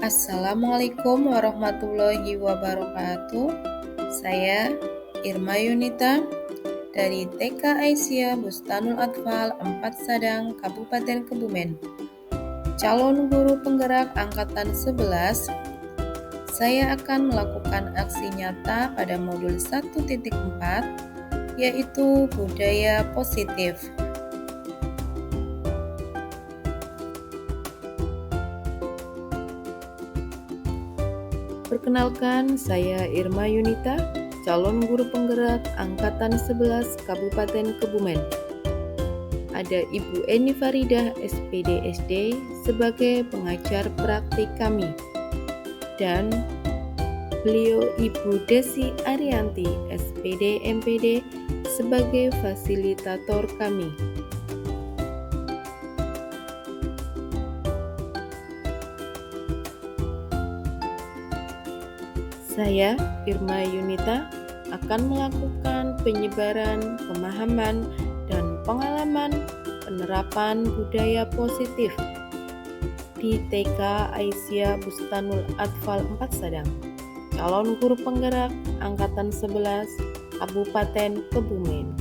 Assalamualaikum warahmatullahi wabarakatuh. Saya Irma Yunita dari TK Aisyah Bustanul Atfal 4 Sadang, Kabupaten Kebumen. Calon guru penggerak angkatan 11, saya akan melakukan aksi nyata pada modul 1.4, yaitu budaya positif. Perkenalkan, saya Irma Yunita, calon guru penggerak angkatan 11 Kabupaten Kebumen. Ada Ibu Eni Faridah SPD SD sebagai pengajar praktik kami, dan beliau Ibu Desi Arianti SPD MPD sebagai fasilitator kami. Saya, Irma Yunita, akan melakukan penyebaran pemahaman dan pengalaman penerapan budaya positif di TK Aisyah Bustanul Atfal 4 Sadang, calon guru penggerak angkatan 11 Kabupaten Kebumen.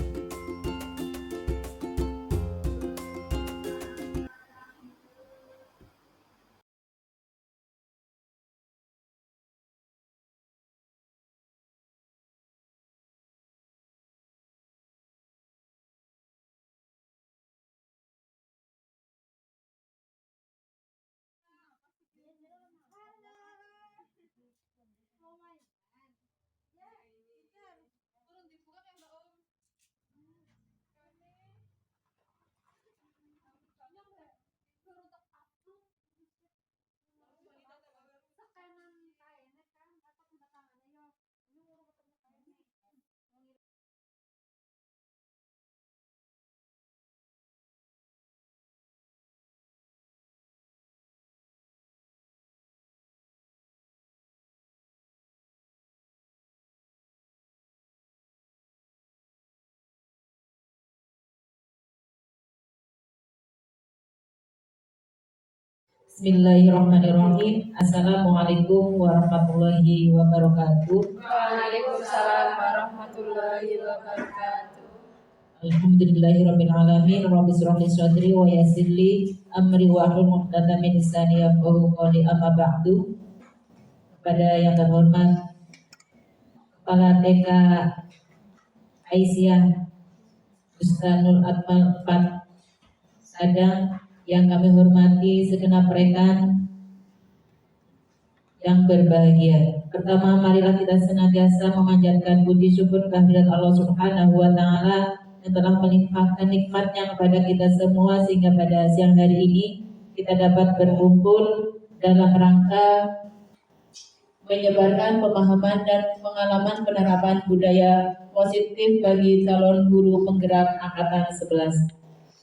Bismillahirrahmanirrahim. Assalamualaikum warahmatullahi wabarakatuh. Waalaikumsalam warahmatullahi wabarakatuh. Alhamdulillahirabbil alamin. Rabbi shrah li sadri wa yassir li amri wa hlul 'uqdatam min lisani yafqahu qawli. Amma ba'du. Kepada yang terhormat Kepala TK Aisyah Bustanul Atfal 4 Sadang, yang kami hormati segenap rekan yang berbahagia. Pertama, marilah kita senantiasa memanjatkan puji syukur kehadirat Allah Subhanahu wa Ta'ala yang telah melimpahkan nikmatnya kepada kita semua, sehingga pada siang hari ini kita dapat berkumpul dalam rangka menyebarkan pemahaman dan pengalaman penerapan budaya positif bagi calon guru penggerak angkatan 11.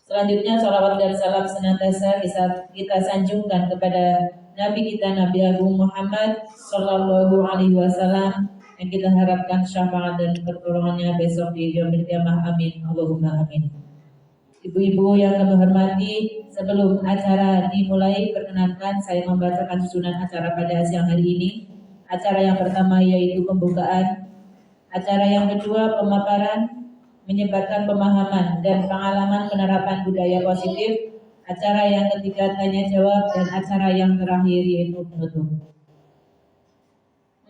Selanjutnya, salawat dan salam senantiasa kita sanjungkan kepada Nabi kita, Nabi Agung Muhammad Sallallahu Alaihi Wasallam, yang kita harapkan syafaat dan pertolongannya besok di yaumil qiyamah. Amin. Allahumma amin. Ibu-ibu yang kami hormati, sebelum acara dimulai, perkenankan saya membacakan susunan acara pada siang hari ini. Acara yang pertama yaitu pembukaan, acara yang kedua pemaparan, menyebarkan pemahaman dan pengalaman penerapan budaya positif, acara yang ketiga tanya jawab, dan acara yang terakhir yaitu penutup.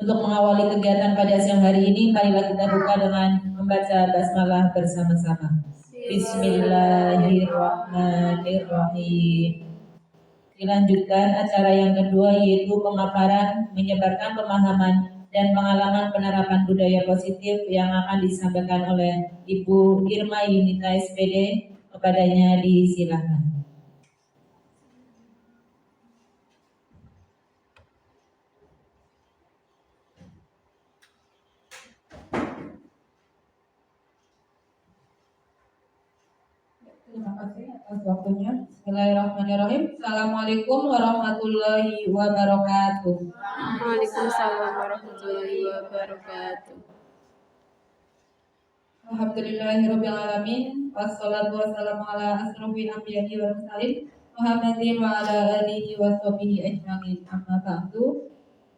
Untuk mengawali kegiatan pada siang hari ini, marilah kita buka dengan membaca basmalah bersama-sama. Bismillahirrahmanirrahim. Dilanjutkan acara yang kedua yaitu pemaparan, menyebarkan pemahaman dan pengalaman penerapan budaya positif yang akan disampaikan oleh Ibu Irma Yunita SPD. Kepadanya disilakan. Terima kasih atas waktunya. Bismillahirrahmanirrahim. Assalamualaikum warahmatullahi wabarakatuh. Waalaikumsalam warahmatullahi wabarakatuh. Alhamdulillahirabbil alamin. Wassalatu wassalamu ala asrofil anbiya'i wal mursalin Muhammadin wa ala alihi wa sahbihi ajma'in. Amma ba'du.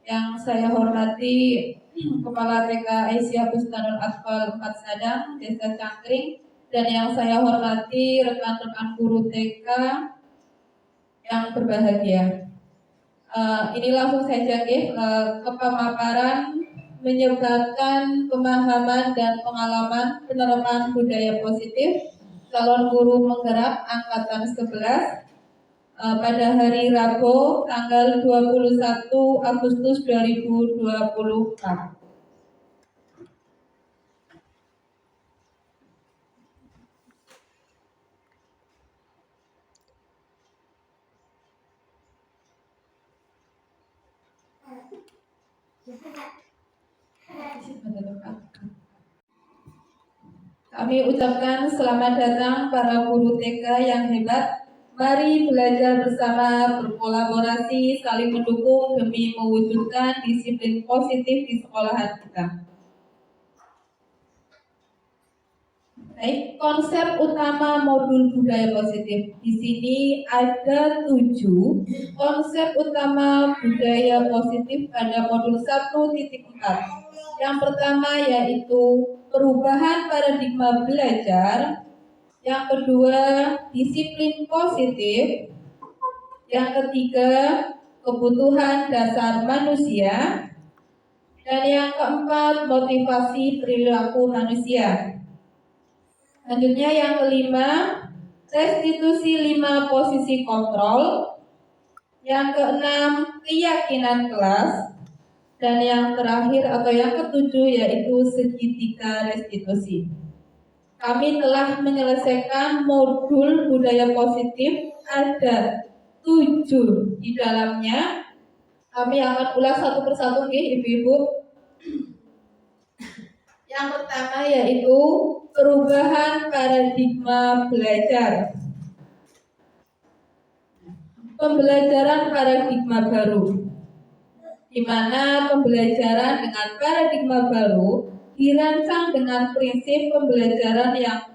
Yang saya hormati Kepala TK Aisyah Bustanul Atfal 4 Sadang, Desa Cangkring, dan yang saya hormati rekan-rekan guru TK yang berbahagia. Ini langsung saja ke pemaparan menyebarkan pemahaman dan pengalaman penerapan budaya positif calon guru penggerak angkatan 11 pada hari Rabu tanggal 21 Agustus 2024. Kami ucapkan selamat datang para guru TK yang hebat. Mari belajar bersama, berkolaborasi, saling mendukung demi mewujudkan disiplin positif di sekolahan kita. Baik, konsep utama modul budaya positif. Di sini ada 7 konsep utama budaya positif pada modul 1.4. Yang pertama yaitu perubahan paradigma belajar. Yang kedua, disiplin positif. Yang ketiga, kebutuhan dasar manusia. Dan yang keempat, motivasi perilaku manusia. Selanjutnya yang kelima, restitusi 5 posisi kontrol. Yang keenam, keyakinan kelas. Dan yang terakhir atau yang ketujuh yaitu segitiga restitusi. Kami telah menyelesaikan modul budaya positif, ada 7 di dalamnya. Kami akan ulas satu persatu ibu-ibu. Yang pertama yaitu perubahan paradigma belajar. Pembelajaran paradigma baru, di mana pembelajaran dengan paradigma baru dirancang dengan prinsip pembelajaran yang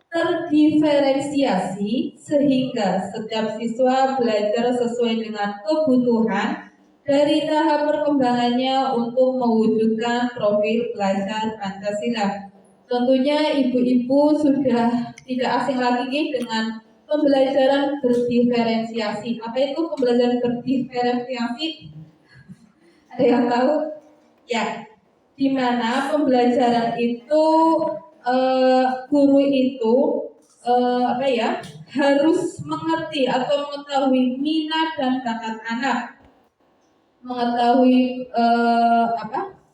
terdiferensiasi sehingga setiap siswa belajar sesuai dengan kebutuhan dari tahap perkembangannya untuk mewujudkan profil pelajar Pancasila. Tentunya ibu-ibu sudah tidak asing lagi dengan pembelajaran berdiferensiasi. Apa itu pembelajaran berdiferensiasi? Ada yang tahu? Ya, di mana pembelajaran itu guru itu harus mengerti atau mengetahui minat dan bakat anak, mengetahui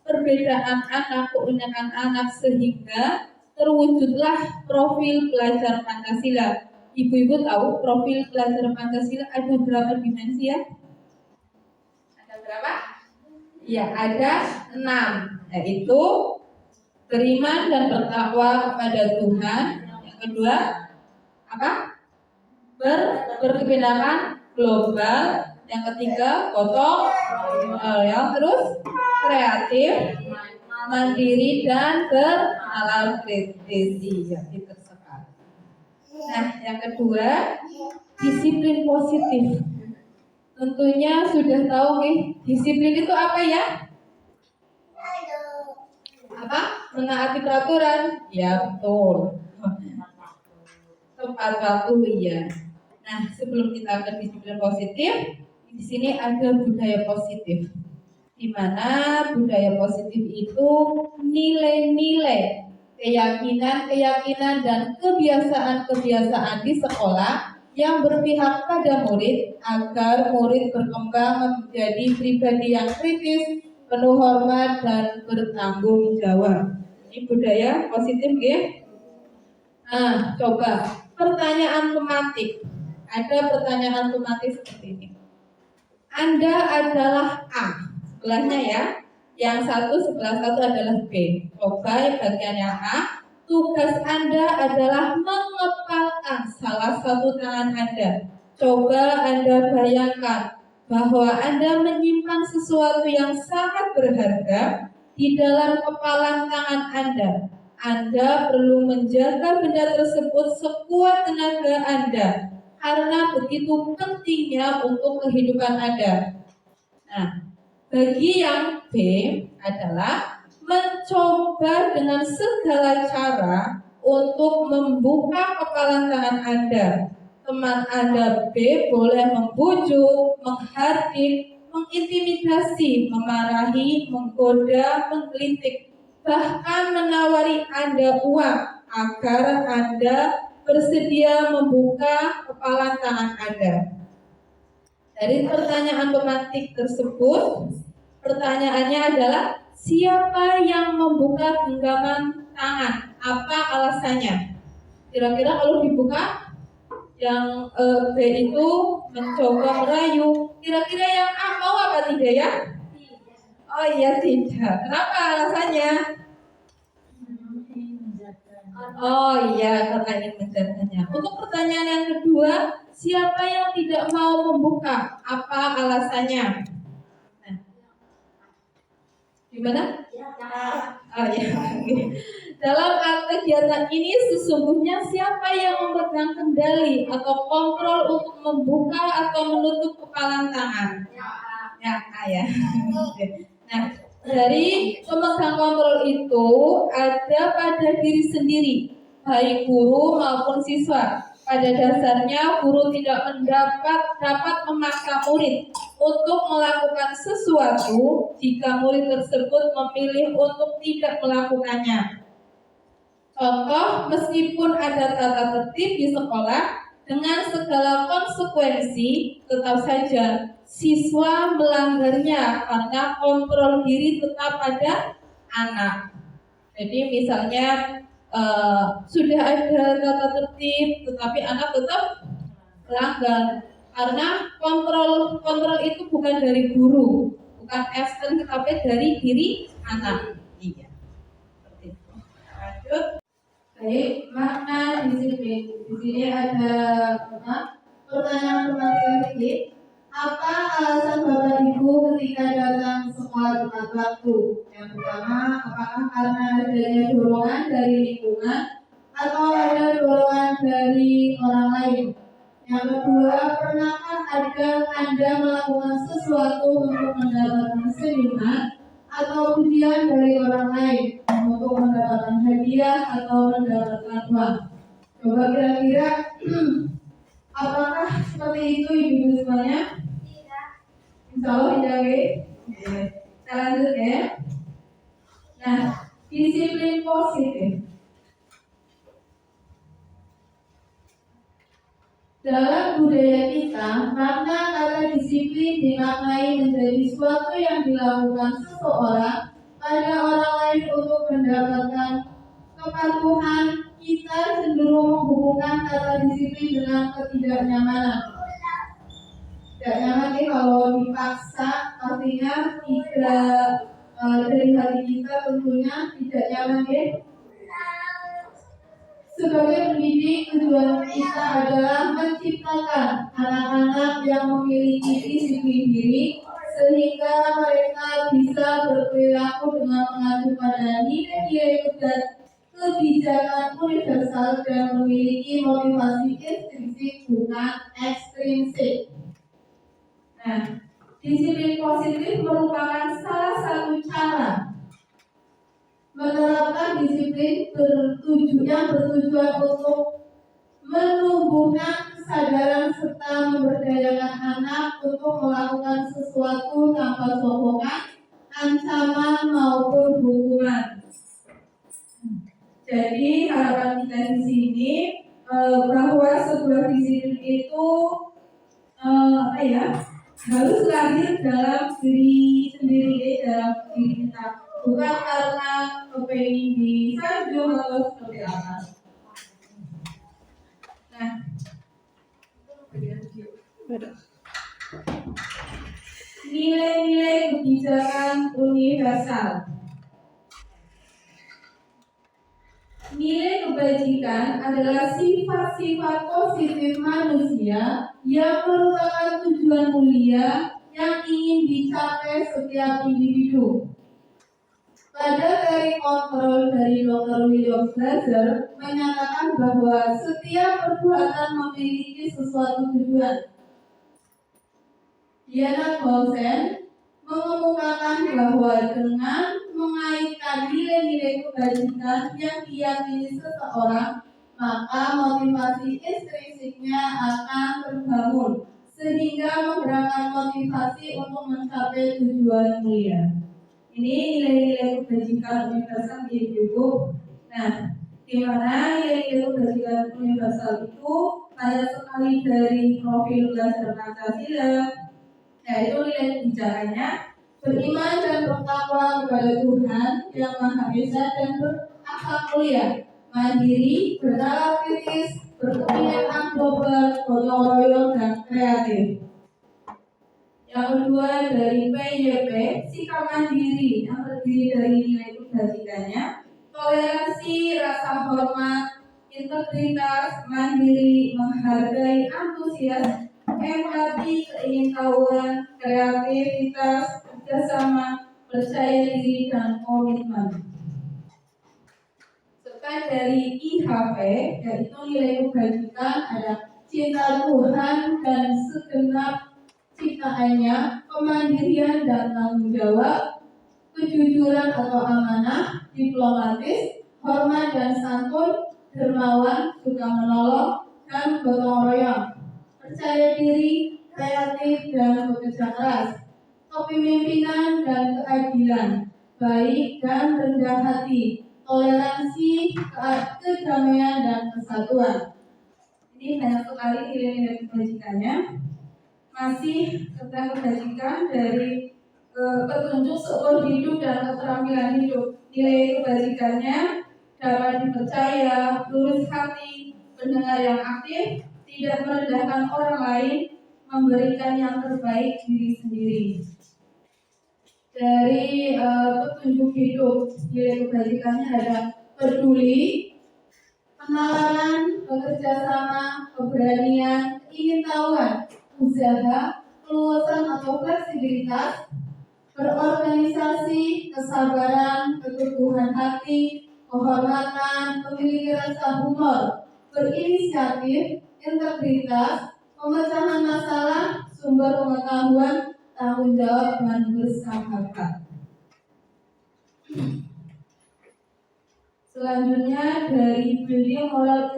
perbedaan anak, keunikan anak sehingga terwujudlah profil pelajar Pancasila. Ibu-ibu tahu profil pelajar Pancasila ada berapa dimensi ya? Ada berapa? Ya, ada 6, yaitu beriman dan bertakwa kepada Tuhan. Yang kedua, berkebinekaan global. Yang ketiga, gotong royong. Terus kreatif, mandiri dan bernalar kritis. Ya, itu sekali. Nah, yang kedua, disiplin positif. Tentunya sudah tahu disiplin itu apa ya? Menaati peraturan. Ya, betul. Tepat waktu, iya. Nah, sebelum kita ke disiplin positif, di sini ada budaya positif. Di mana budaya positif itu nilai-nilai, keyakinan-keyakinan dan kebiasaan-kebiasaan di sekolah yang berpihak pada murid agar murid berkembang menjadi pribadi yang kritis, penuh hormat dan bertanggung jawab. Ini budaya positif, Nah, coba pertanyaan pematik. Ada pertanyaan pematik seperti ini. Anda adalah A, sebelahnya ya. Yang satu sebelah satu adalah B. Coba bagian yang A. Tugas Anda adalah mengepalkan salah satu tangan Anda. Coba Anda bayangkan bahwa Anda menyimpan sesuatu yang sangat berharga di dalam kepalan tangan Anda. Anda perlu menjaga benda tersebut sekuat tenaga Anda. karena begitu pentingnya untuk kehidupan Anda. Nah, bagi yang B adalah mencoba dengan segala cara untuk membuka kepalan tangan Anda. Teman Anda B boleh membujuk, menghardik, mengintimidasi, memarahi, menggoda, menggelitik, bahkan menawari Anda uang agar Anda bersedia membuka kepalan tangan Anda. Dari pertanyaan pematik tersebut, pertanyaannya adalah siapa yang membuka genggaman tangan? Apa alasannya? Kira-kira kalau dibuka, yang B itu mencoba merayu. Kira-kira yang A mau apa tidak ya? Oh iya tidak. Kenapa alasannya? Oh iya, karena ingin menjaganya. Untuk pertanyaan yang kedua, siapa yang tidak mau membuka? Apa alasannya? Nah, gimana? Oh iya. Dalam kegiatan ini sesungguhnya siapa yang memegang kendali atau kontrol untuk membuka atau menutup kepalan tangan? Ya, ya. Nah, dari pemegang kontrol itu ada pada diri sendiri, baik guru maupun siswa. Pada dasarnya guru tidak dapat memaksa murid untuk melakukan sesuatu jika murid tersebut memilih untuk tidak melakukannya. Contoh, meskipun ada tata tertib di sekolah dengan segala konsekuensi, tetap saja siswa melanggarnya karena kontrol diri tetap pada anak. Jadi misalnya sudah ada tata tertib, tetapi anak tetap melanggar karena kontrol itu bukan dari guru, bukan ekstern, tetapi dari diri anak. Iya. Seperti itu. Lanjut. Baik, makna disiplin. Di sini ada pertanyaan pematik. Apa alasan Bapak Ibu ketika datang sekolah tepat waktu? Yang pertama, apakah karena adanya dorongan dari lingkungan atau ada dorongan dari orang lain? Yang kedua, pernahkah ada Anda melakukan sesuatu untuk mendapatkan senyuman atau pujian dari orang lain, untuk mendapatkan hadiah atau mendapatkan uang? Coba kira-kira apakah seperti itu ibu-ibu semuanya? Tidak. Insya Allah tidak. Kita lanjut ya. Nah, disiplin positif. Dalam budaya kita, makna kata disiplin dimaknai menjadi suatu yang dilakukan seseorang pada orang lain untuk mendapatkan kepatuhan. Kita cenderung menghubungkan kata disiplin dengan ketidaknyamanan. Tidak nyaman kalau dipaksa, artinya tidak dari hati kita tentunya tidak nyaman ya. Sebagai pendidik, tujuan kita adalah menciptakan anak-anak yang memiliki disiplin diri sehingga mereka bisa berperilaku dengan mengacu pada nilai-nilai dan kebijakan universal dan memiliki motivasi intrinsik bukan ekstrinsik. Nah, disiplin positif merupakan salah satu cara menerapkan disiplin yang bertujuan untuk menumbuhkan kesadaran serta memberdayakan anak untuk melakukan sesuatu tanpa sokongan, ancaman maupun hukuman. Jadi harapan kita di sini bahwa sebuah disiplin itu harus lahir dalam diri sendiri, dalam diri kita. Bukan karena kepengen disanjung atau seperti apa. Nah, nilai-nilai kebijakan universal. Nilai kebajikan adalah sifat-sifat positif manusia yang merupakan tujuan mulia yang ingin dicapai setiap individu. Pada teori kontrol dari Dr. William Fraser menyatakan bahwa setiap perbuatan memiliki sesuatu tujuan. Diana Gosen mengemukakan bahwa dengan mengaitkan nilai-nilai kebajikan yang diyakini seseorang, maka motivasi intrinsiknya akan terbangun sehingga menggerakkan motivasi untuk mencapai tujuan mulia. Ini nilai-nilai kebajikan universal di buku. Nah, di mana nilai-nilai kebajikan universal itu banyak sekali dari profil belajar Pancasila, yaitu nilai kebijakannya beriman dan bertakwa kepada Tuhan yang Maha Esa dan berakhlak mulia, mandiri, bernalar kritis, berkepentingan global, gotong royong dan kreatif. Yang kedua dari PYP, sikap mandiri yang terdiri dari nilai kebajikannya, toleransi, rasa hormat, integritas, mandiri, menghargai, antusias, empati, keingintahuan, kreativitas, kerjasama, percaya diri, dan komitmen. Serta dari IHV, yaitu nilai kebajikan ada cinta Tuhan dan segenap ciptaannya, kemandirian dan tanggung jawab, kejujuran atau amanah, diplomatis, hormat dan santun, dermawan, suka menolong, dan gotong royong, percaya diri, kreatif dan bekerja keras, kepemimpinan dan keadilan, baik dan rendah hati, toleransi, kedamaian dan kesatuan. Ini banyak sekali nilai-nilai kebajikannya. Masih tentang kebajikan dari petunjuk seumur hidup dan keterampilan hidup. Nilai kebajikannya dapat dipercaya, lurus hati, pendengar yang aktif, tidak merendahkan orang lain, memberikan yang terbaik diri sendiri. Dari petunjuk hidup, nilai kebajikannya ada peduli, penalaran, bekerja sama, keberanian, keingintahuan, usaha, keluasan atau fleksibilitas, berorganisasi, kesabaran, keteguhan hati, kehormatan, memiliki rasa humor, berinisiatif, integritas, pemecahan masalah, sumber pengetahuan, tanggung jawab, dan bersahabat. Selanjutnya dari building moral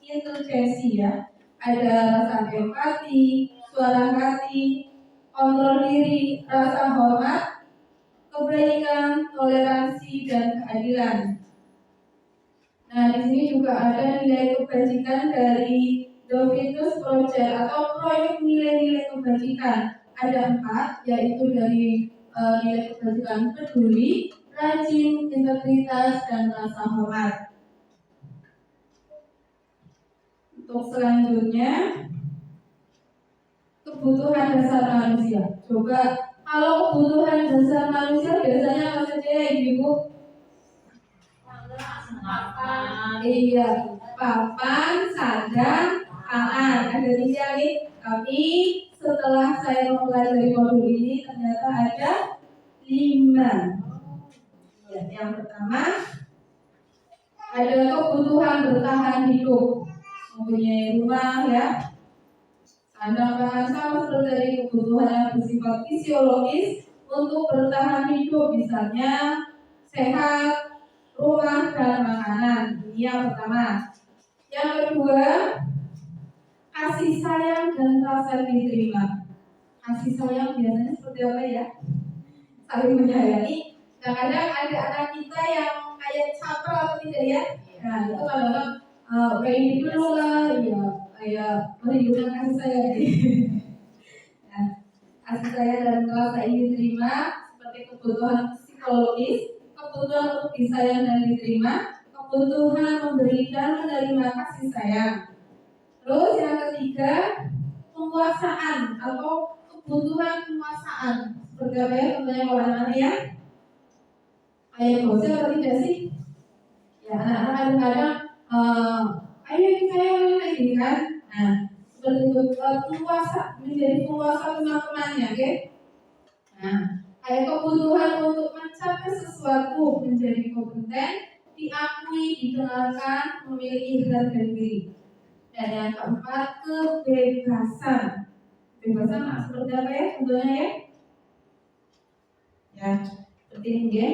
intelijensi ya, ada rasa empati, suara hati, kontrol diri, rasa hormat, kebaikan, toleransi, dan keadilan. Nah, di sini juga ada nilai kebajikan dari The Vitus Project atau proyek nilai-nilai kebajikan. Ada 4, yaitu dari nilai kebajikan peduli, rajin, integritas, dan rasa hormat. Untuk selanjutnya, kebutuhan dasar manusia. Coba kalau kebutuhan dasar manusia biasanya apa saja ya Ibu? Iya, papan, sandang, pangan. Ada 3 nih. Tapi setelah saya mempelajari modul ini ternyata ada 5. Ya, yang pertama ada kebutuhan bertahan hidup, mempunyai rumah ya. Sandang pangan sama seperti dari kebutuhan yang bersifat fisiologis untuk bertahan hidup, misalnya sehat, rumah, dan makanan. Ini yang pertama. Yang kedua, kasih sayang dan rasa diterima. Kasih sayang biasanya seperti apa ya? Saling menyayangi. Kadang-kadang ada anak kita yang kayak caper atau tidak ya? Nah, itu kadang-kadang kayak ini dulu lah, ya kayak merindukan kasih sayang. Nah, kasih sayang dan rasa ini diterima seperti kebutuhan psikologis, kebutuhan untuk disayang dan diterima, kebutuhan memberi dan menerima kasih sayang. Terus yang ketiga, penguasaan atau kebutuhan penguasaan. Seperti apa ya? Contohnya orang ya? Kayak bosnya atau tidak sih? Ya, anak-anak kadang-kadang ayo saya kayak gini kan? Nah, seperti itu penguasa, menjadi penguasa teman-temannya, oke? Nah, Kebutuhan untuk mencapai sesuatu menjadi kompeten, diakui, didengarkan, memiliki harga diri. Dan yang keempat, kebebasan. Kebebasan seperti apa ya? Contohnya ya? Ya, seperti ini ya.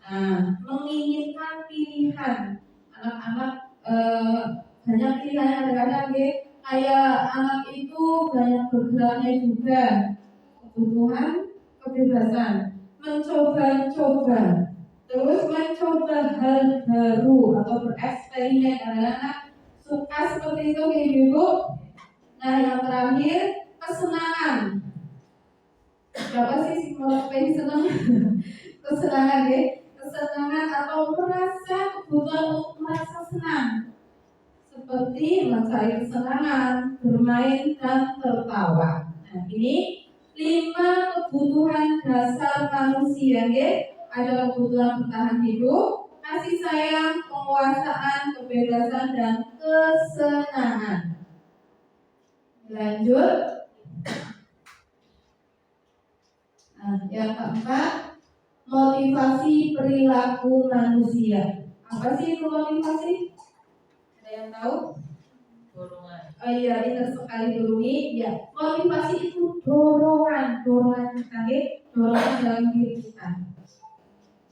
Nah, menginginkan pilihan. Anak-anak banyak pilihan yang kadang-kadang ya. Kayak anak itu banyak bergeraknya juga. Kebutuhan kebebasan, mencoba-coba, terus mencoba hal baru atau bereksperimen. Anak-anak suka seperti itu ibu. Nah, yang terakhir kesenangan. Berapa sih kalau pengen senang? Kesenangan ya, kesenangan atau merasa kebutuhan untuk merasa senang, seperti mencari kesenangan, bermain dan tertawa. Nah, ini 5 kebutuhan dasar manusia ya. Ada kebutuhan bertahan hidup, kasih sayang, penguasaan, kebebasan dan kesenangan. Lanjut. Nah, yang keempat, motivasi perilaku manusia. Apa sih itu motivasi? Ada yang tahu? Dorongan. Oh iya, benar sekali Dumi. Ya, motivasi itu dorongan kita, dorongan dalam diri kita.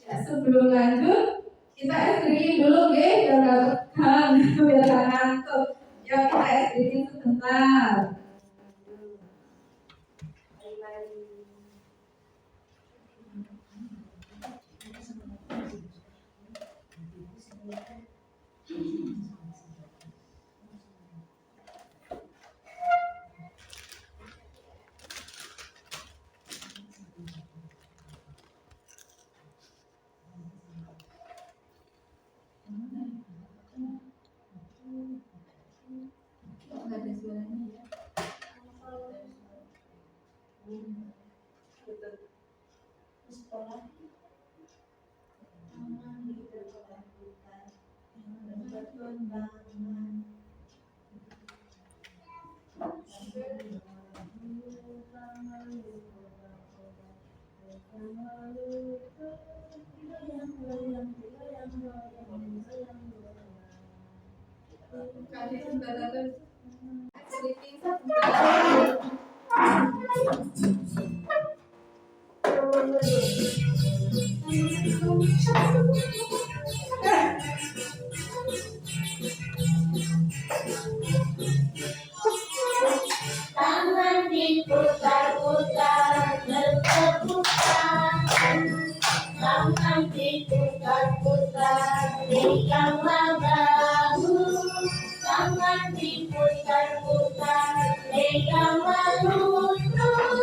Ya, sebelum lanjut, kita SDG dulu, biar nggak tegang, biar nggak ngantuk. Ya, kita SDG sebentar. Tangan diputar-putar, berputar. Tangan diputar-putar, peganglah bahu. Tangan diputar-putar, peganglah lutut.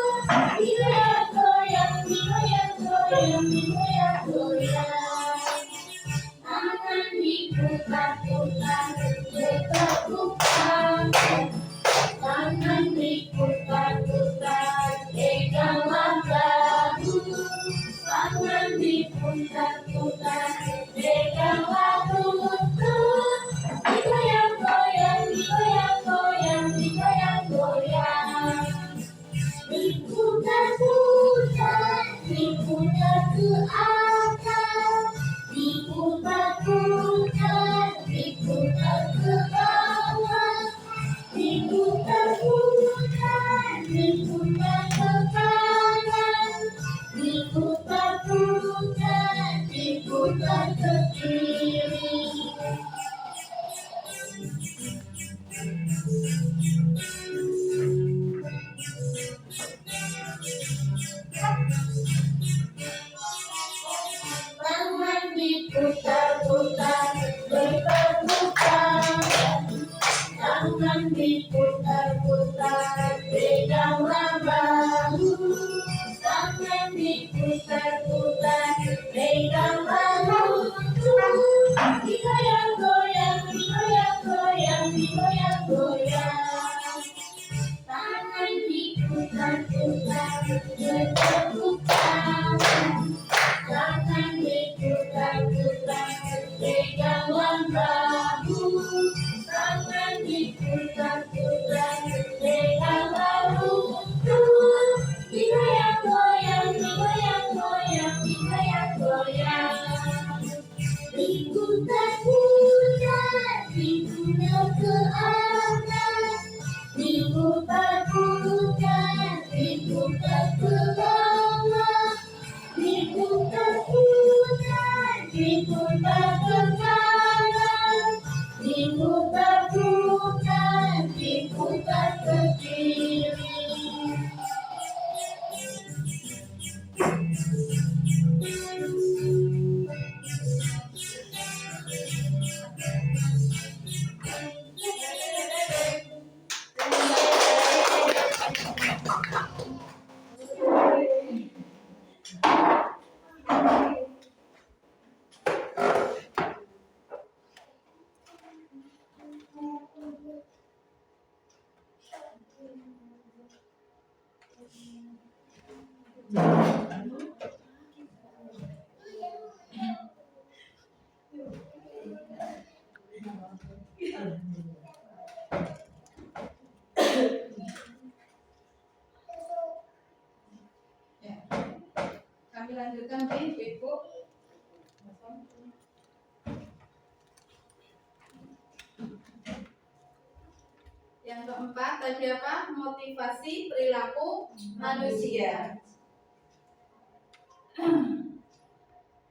Digoyang-goyang, digoyang-goyang, digoyang-goyang. Tangan diputar-putar, berputar. Tangan diputar-putar, peganglah bahu. Tangan diputar-putar, peganglah lutut. Digoyang-goyang, digoyang-goyang, digoyang-goyang. Diputar-putar, diputar ke atas. Diputar-putar, diputar ke bawah. Diputar-putar, diputar ke kanan. Diputar-putar, diputar ke kiri. Tangan diputar-putar, berputar. Tangan diputar-putar, peganglah bahu. Tangan diputar-putar, peganglah lutut. Digoyang-goyang, digoyang-goyang, digoyang-goyang. Tangan diputar-putar, berputar. Tangan diputar-putar, peganglah bahu. Tangan diputar-putar, peganglah lutut. Digoyang-goyang, digoyang-goyang. Ibu terputar, ibu terputar, ibu terputar, ibu terputar, ibu terputar, diputar ke kiri. Kami lanjutkan Ibu. Yang keempat tadi apa? Motivasi perilaku manusia.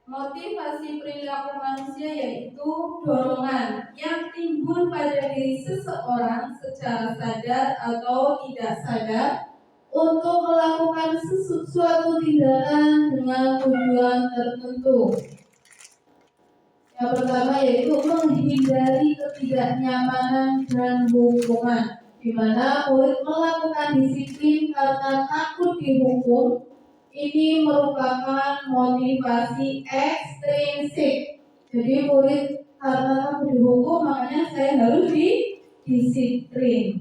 Motivasi perilaku manusia yaitu dorongan yang timbul pada diri seseorang secara sadar atau tidak sadar untuk melakukan suatu tindakan dengan tujuan tertentu. Yang pertama yaitu menghindari ketidaknyamanan dan hukuman, di mana murid melakukan disiplin karena takut dihukum. Ini merupakan motivasi ekstrinsik. Jadi murid karena takut dihukum, makanya saya harus disiplin.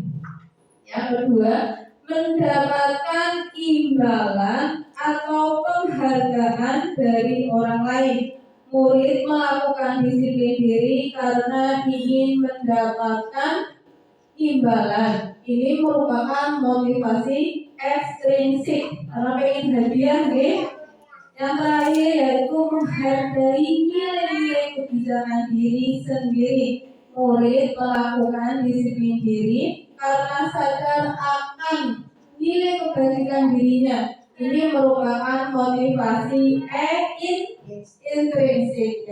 Yang kedua, mendapatkan imbalan atau penghargaan dari orang lain. Murid melakukan disiplin diri karena ingin mendapatkan imbalan. Ini merupakan motivasi ekstrinsik karena pengen hadiah, nih. Yang terakhir yaitu menghargai nilai-nilai kebijakan diri sendiri. Murid melakukan disiplin diri karena sadar akan nilai kebajikan dirinya. Ini merupakan motivasi intrinsik.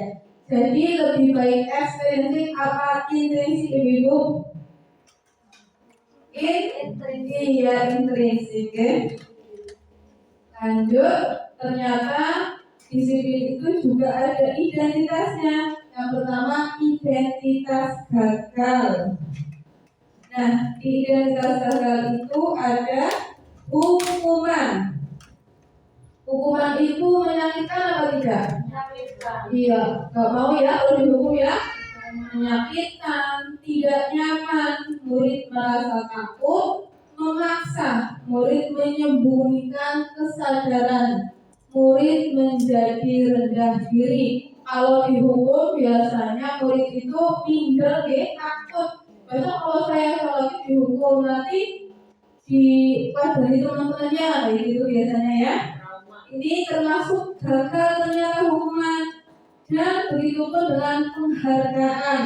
Jadi lebih baik ekstrinsik apa intrinsik, Ibu? Intrinsik. Lanjut, ternyata disiplin itu juga ada identitasnya. Yang pertama, identitas gagal. Nah, di identitas gagal itu ada hukuman. Hukuman itu menyakitkan apa tidak? Menyakitkan. Iya, nggak mau ya kalau dihukum ya. Menyakitkan, tidak nyaman, murid merasa takut, memaksa, murid menyembunyikan kesadaran, murid menjadi rendah diri. Kalau dihukum biasanya murid itu minder, takut. Besok kalau saya lagi dihukum nanti dipadani teman-temannya, kayak gitu biasanya ya. Ini termasuk gagal ternyata hukuman. Dan begitu pun dengan penghargaan.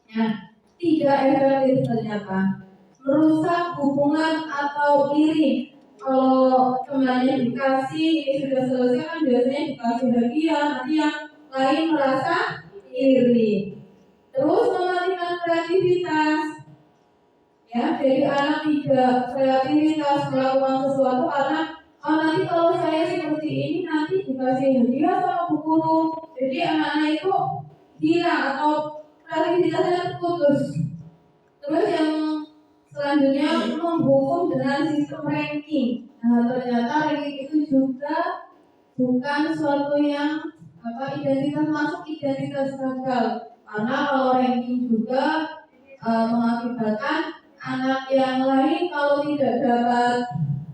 Nah, tidak efektif ternyata. Merusak hubungan atau iri. Kalau temannya dikasih, ini sudah selesai kan biasanya dikasih hadiah, nanti yang lain merasa iri. Terus mematikan kreativitas. Ya, jadi anak tidak kreativitas melakukan sesuatu karena nanti kalau saya seperti ini nanti dikasih hadiah sama bu guru. Jadi anak-anak itu hilang atau kreativitasnya terputus. Terus yang selanjutnya menghukum dengan sistem ranking. Nah, ternyata ranking itu juga bukan suatu yang identitas masuk identitas gagal. Karena kalau ranking juga mengakibatkan anak yang lain kalau tidak dapat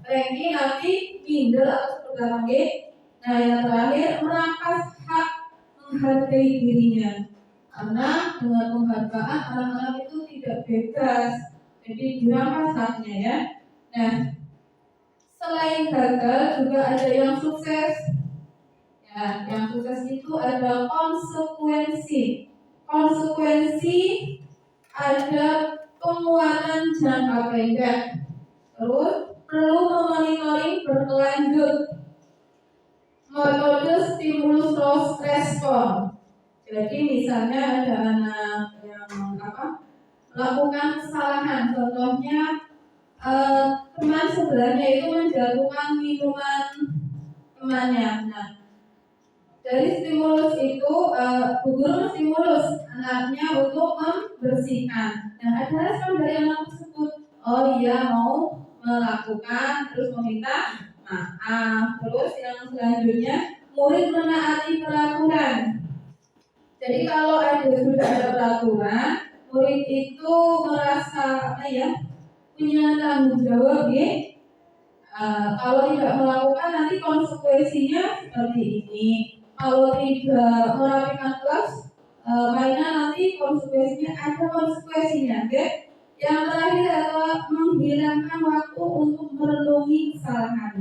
ranking nanti minder atau seperti. Nah, yang terakhir merampas hak menghargai dirinya. Karena dengan penghargaan anak-anak itu tidak bebas, jadi dirampas haknya ya. Nah, selain gagal juga ada yang sukses. Ya, yang sukses itu ada konsekuensi. Konsekuensi ada penguatan jangka pendek. Terus perlu memonitoring berkelanjut metode stimulus respon. Jadi misalnya ada anak yang melakukan kesalahan, contohnya teman sebelahnya itu menjatuhkan minuman temannya. Nah, dari stimulus itu guru menstimulus anaknya untuk membersihkan. Nah, ada respon dari anak tersebut. Oh iya, mau melakukan, terus meminta maaf. Terus yang selanjutnya, murid menaati peraturan. Jadi kalau sudah ada peraturan, murid itu merasa punya tanggung jawab ya. Kalau tidak melakukan nanti konsekuensinya seperti ini. Kalau tidak merapikan kelas mainan nanti konsekuensinya ada konsekuensinya, oke? Yang terakhir adalah menghilangkan waktu untuk merenungi kesalahan.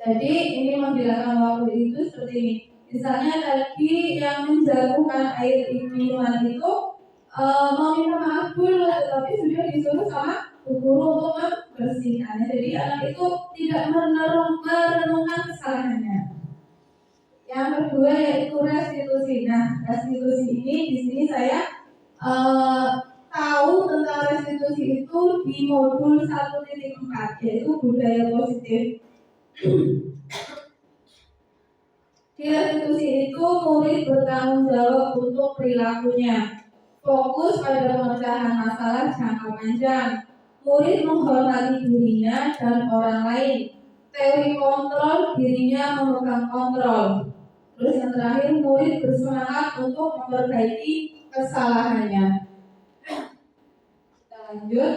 Jadi ini menghilangkan waktu itu seperti ini. Misalnya tadi yang menjatuhkan air minuman itu meminta maaf dulu, tetapi sudah disuruh sama guru untuk membersihkannya. Jadi anak itu tidak merenungkan kesalahannya. Yang kedua yaitu restitusi. Nah, restitusi ini di sini saya tahu tentang restitusi itu di modul 1.4 yaitu budaya positif. Di restitusi itu murid bertanggung jawab untuk perilakunya, fokus pada pemecahan masalah jangka panjang. Murid menghormati dirinya dan orang lain. Teori kontrol, dirinya memegang kontrol. Terus yang terakhir, murid bersemangat untuk memperbaiki kesalahannya. Kita lanjut.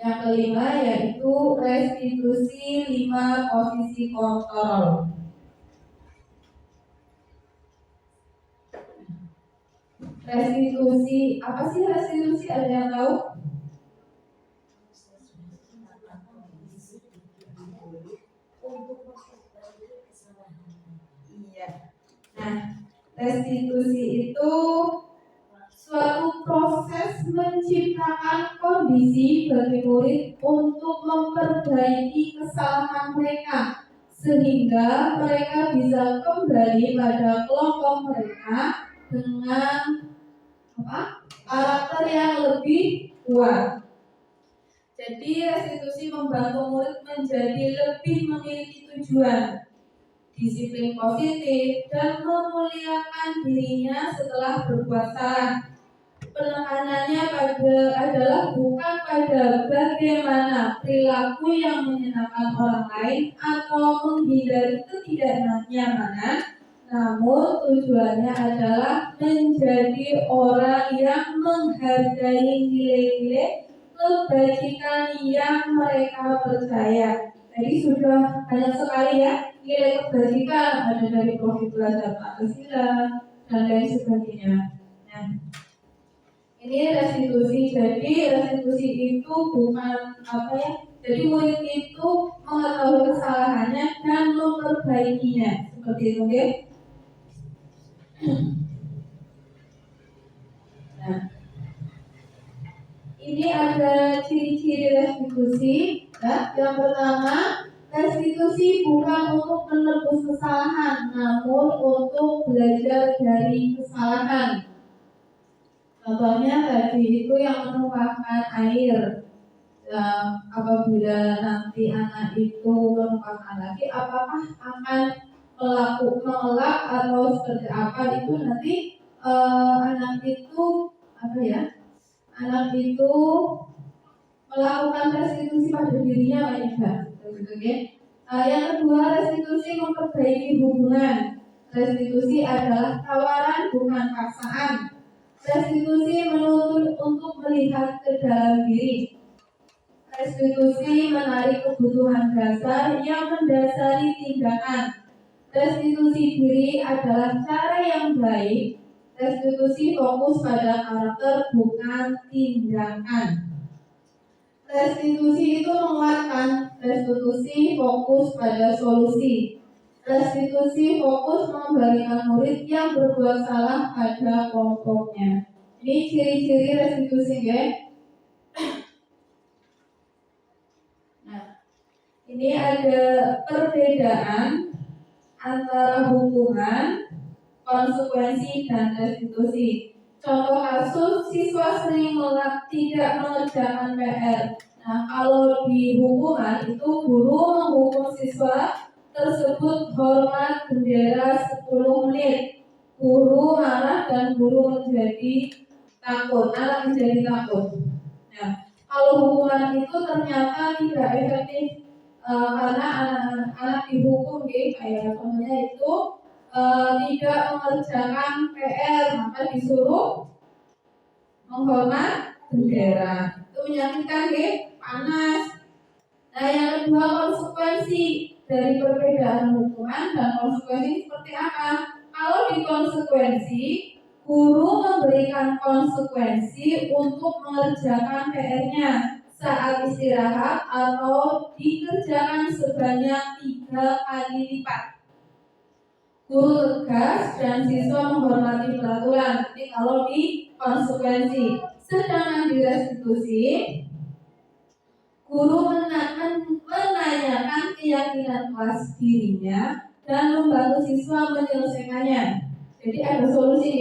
Yang kelima yaitu restitusi 5 posisi kontrol. Restitusi, apa sih restitusi? Ada yang tahu? Iya. Nah, restitusi itu suatu proses menciptakan kondisi bagi murid untuk memperbaiki kesalahan mereka sehingga mereka bisa kembali pada kelompok mereka dengan karakter yang lebih kuat. Jadi restitusi membantu murid menjadi lebih memiliki tujuan, disiplin positif, dan memuliakan dirinya setelah berbuat salah. Penekanannya adalah bukan pada bagaimana perilaku yang menyenangkan orang lain atau menghindari ketidaknyamanan, namun tujuannya adalah menjadi orang yang menghargai nilai-nilai kebajikan yang mereka percaya. Jadi sudah banyak sekali ya nilai kebajikan, ada dari Profil Belajar Pancasila dan lain sebagainya. Nah, ini restitusi. Jadi restitusi itu bukan jadi murid itu mengetahui kesalahannya dan memperbaikinya. Seperti itu, oke? Nah, ini ada ciri-ciri restitusi. Nah, yang pertama, restitusi bukan untuk menebus kesalahan, namun untuk belajar dari kesalahan. Contohnya tadi itu yang menumpahkan air. Apabila nanti anak itu menumpahkan lagi, apakah akan mengelak atau seperti apa itu nanti anak itu melakukan restitusi pada dirinya apa tidak. Yang kedua, restitusi memperbaiki hubungan. Restitusi adalah tawaran bukan paksaan. Restitusi menuntut untuk melihat ke dalam diri. Restitusi menarik kebutuhan dasar yang mendasari tindakan. Restitusi diri adalah cara yang baik. Restitusi fokus pada karakter bukan tindakan. Restitusi itu menguatkan. Restitusi fokus pada solusi. Restitusi fokus mengembalikan murid yang berbuat salah pada kelompoknya. Ini ciri-ciri restitusi, guys. Nah, ini ada perbedaan antara hukuman, konsekuensi, dan restitusi. Contoh kasus, siswa sering tidak mengerjakan PR. Nah, kalau di hukuman itu guru menghukum siswa tersebut hormat bendera 10 menit. Guru marah dan guru menjadi takut, anak menjadi takut. Nah, kalau hukuman itu ternyata tidak efektif karena anak-anak dihukum, kayak contohnya itu tidak mengerjakan PR, maka disuruh menghormat bendera. Itu menyakitkan, panas. Nah, yang kedua, konsekuensi dari perbedaan hukuman dan konsekuensi seperti apa? Kalau di konsekuensi, guru memberikan konsekuensi untuk mengerjakan PR-nya saat istirahat atau dikerjakan sebanyak 3 kali lipat. Guru tegas dan siswa menghormati peraturan. Jadi kalau di konsekuensi, sedangkan di restitusi, guru menanyakan keyakinan kelas dirinya dan membantu siswa menyelesaikannya. Jadi ada solusi,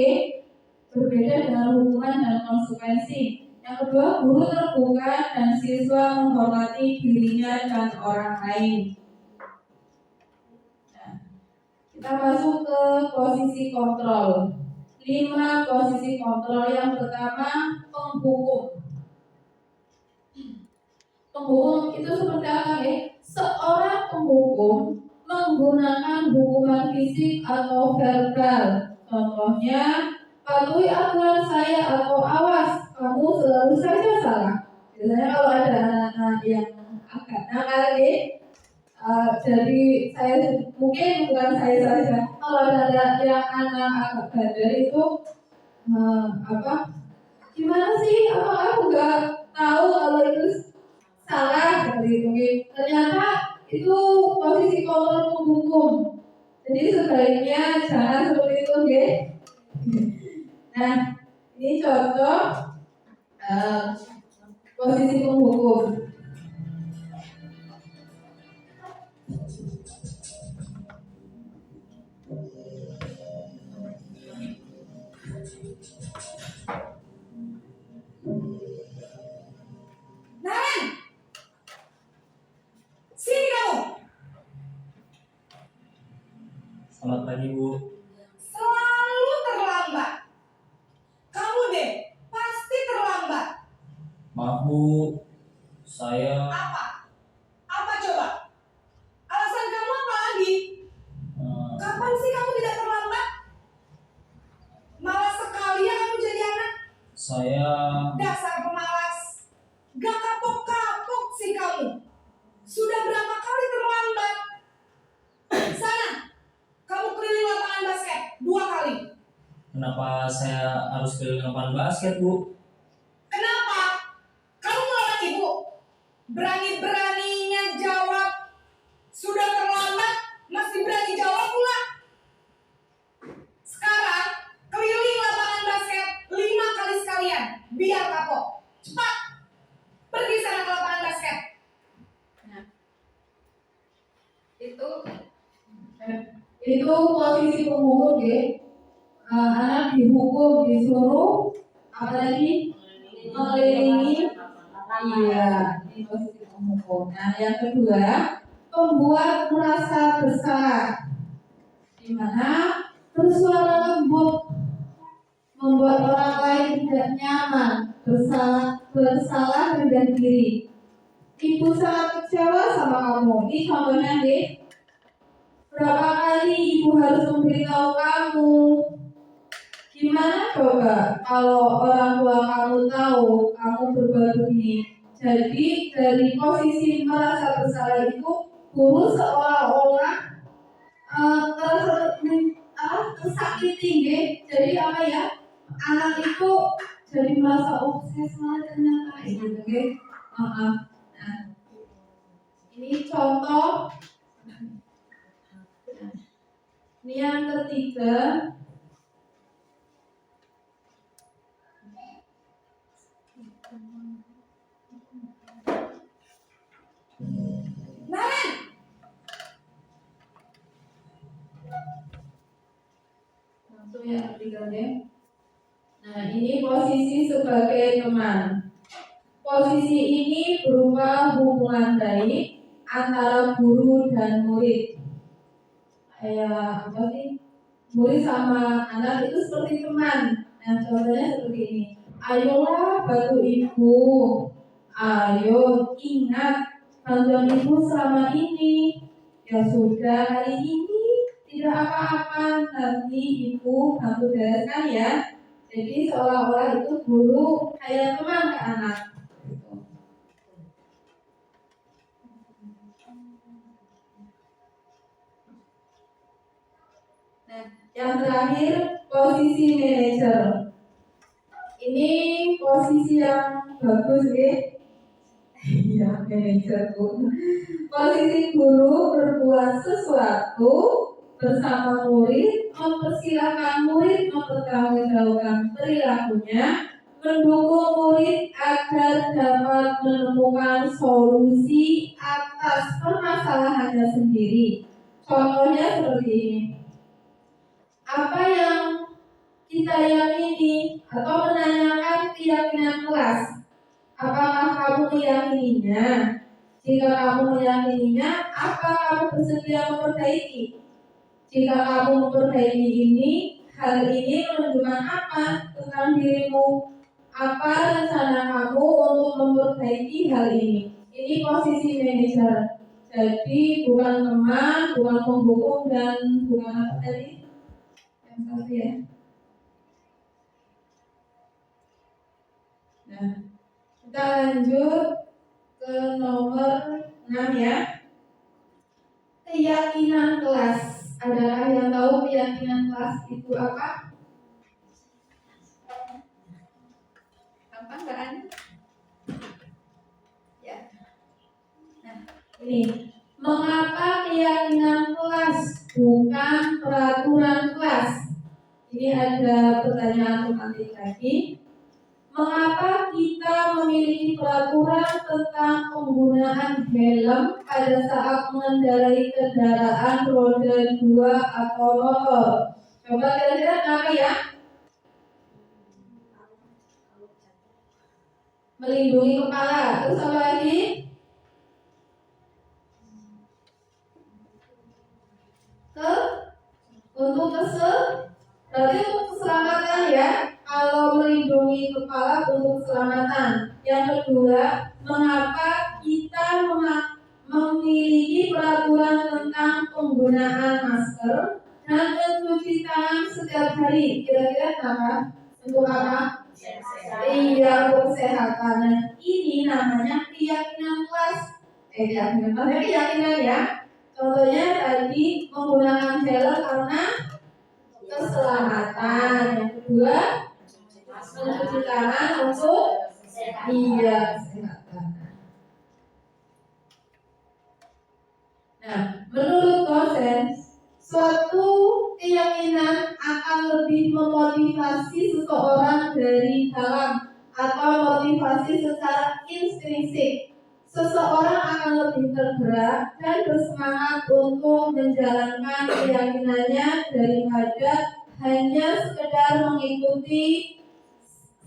berbeda dengan hukuman dan konsekuensi. Yang kedua, guru terbuka dan siswa menghormati dirinya dan orang lain. Nah, kita masuk ke posisi kontrol. 5 posisi kontrol. Yang pertama, penghukum. Penghukum itu seperti apa, Seorang penghukum menggunakan hukuman fisik atau verbal. Contohnya, patuhi aturan saya atau awas, kamu selalu saja salah. Biasanya kalau ada anak-anak yang agak nakal, jadi saya mungkin bukan saya saja. Kalau ada yang anak agak bandel itu gimana sih? Apa aku nggak tahu kalau itu salah seperti itu. Ternyata itu posisi kontrol penghukum. Jadi sebaiknya jangan seperti itu, Nah, ini contoh posisi penghukum. Selamat pagi, Bu. Selalu terlambat. Kamu deh, pasti terlambat. Maaf, Bu. Saya Apa? Apa coba? Alasan kamu apa lagi? Kapan sih kamu tidak terlambat? Malas sekali ya kamu jadi anak. saya Dasar pemalas. Gak kapok-kapok sih kamu. Sudah berapa kali terlambat? Sana, kamu keliling lapangan basket 2 kali. kenapa saya harus keliling lapangan basket, Bu? Kenapa? Kamu melawan ibu. Berani-beraninya jawab. Sudah terlambat, masih berani jawab pula. Sekarang, keliling lapangan basket 5 kali sekalian. Biar kapok. Cepat. Pergi sana ke lapangan basket. Nah, itu posisi penghukum, anak dihukum, disuruh apalagi mengelilingi. Iya, ini posisi penghukum. Nah, yang kedua, pembuat merasa bersalah, di mana bersuara lembut membuat orang lain tidak nyaman, bersalah rendah diri. Ibu sangat kecewa sama kamu. Ini contohnya, berapa kali ibu harus memberitahu kamu? Gimana coba kalau orang tua kamu tahu kamu berbuat begini? Jadi dari posisi merasa bersalah itu, guru seolah-olah tersakiti, Jadi apa ya? Anak itu jadi merasa saya salah ternyata gitu, Nah, ini contoh. Ini yang ketiga, Naren, langsung ya artikelnya. Nah, ini posisi sebagai teman. Posisi ini berupa hubungan baik antara guru dan murid. Kayak apa sih? Murid sama anak itu seperti teman. Nah, contohnya seperti ini. Ayolah bantu ibu. Ayo ingat bantuan ibu selama ini. Ya sudah, hari ini tidak apa-apa. Nanti ibu bantu bereskan ya. Jadi seolah-olah itu guru kayak teman ke anak. Nah, yang terakhir posisi manajer. Ini posisi yang bagus ya. Iya, manajer Bu. Posisi guru berbuat sesuatu bersama murid, mempersilahkan murid mempertanggungjawabkan perilakunya, mendukung murid agar dapat menemukan solusi atas permasalahannya sendiri. Contohnya seperti ini. Apa yang kita yakini atau menanyakan keyakinan kelas. Apakah kamu meyakininya? Jika kamu meyakininya, apa kamu bersedia memperbaiki? Jika kamu memperbaiki ini, hal ini menunjukkan apa tentang dirimu? Apa rencana kamu untuk memperbaiki hal ini? Ini posisi manajer. Jadi bukan teman, bukan penghukum, dan bukan apa tadi? Yang satu ya. Nah, kita lanjut ke nomor 6 ya. Keyakinan kelas. Adakah yang tahu keyakinan kelas itu apa? Apa Mbak Ani? Ya. Nah, ini mengapa keyakinan kelas bukan peraturan kelas? Ini ada pertanyaan seperti lagi. Mengapa kita memiliki peraturan tentang penggunaan helm pada saat mengendarai kendaraan roda 2 atau motor? Coba kira-kira kenapa ya? Melindungi kepala. Terus apa lagi? Untuk berarti untuk keselamatan ya. Kalau melindungi kepala untuk keselamatan. Yang kedua, mengapa kita memiliki peraturan tentang penggunaan masker dan mencuci tangan setiap hari? Kira-kira kenapa? Untuk apa? Iya, untuk kesehatan. Nah, ini namanya keyakinan kelas. Keyakinan ya. Contohnya tadi menggunakan helm karena keselamatan. Yang kedua, mencuci tangan untuk kesehatan. Nah, menurut dosen, suatu keyakinan akan lebih memotivasi seseorang dari dalam atau motivasi secara intrinsik. Seseorang akan lebih tergerak dan bersemangat untuk menjalankan keyakinannya daripada hanya sekedar mengikuti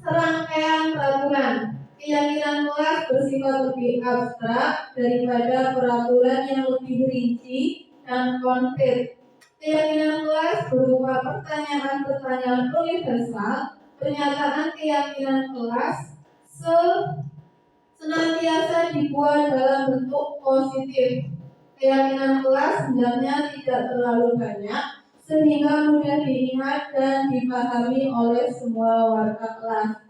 serangkaian peraturan. Keyakinan kelas bersifat lebih abstrak daripada peraturan yang lebih rinci dan konkret. Keyakinan kelas berupa pertanyaan-pertanyaan universal. Pernyataan keyakinan kelas senantiasa dibuat dalam bentuk positif. Keyakinan kelas sebenarnya tidak terlalu banyak, sehingga mudah diingat dan dipahami oleh semua warga kelas.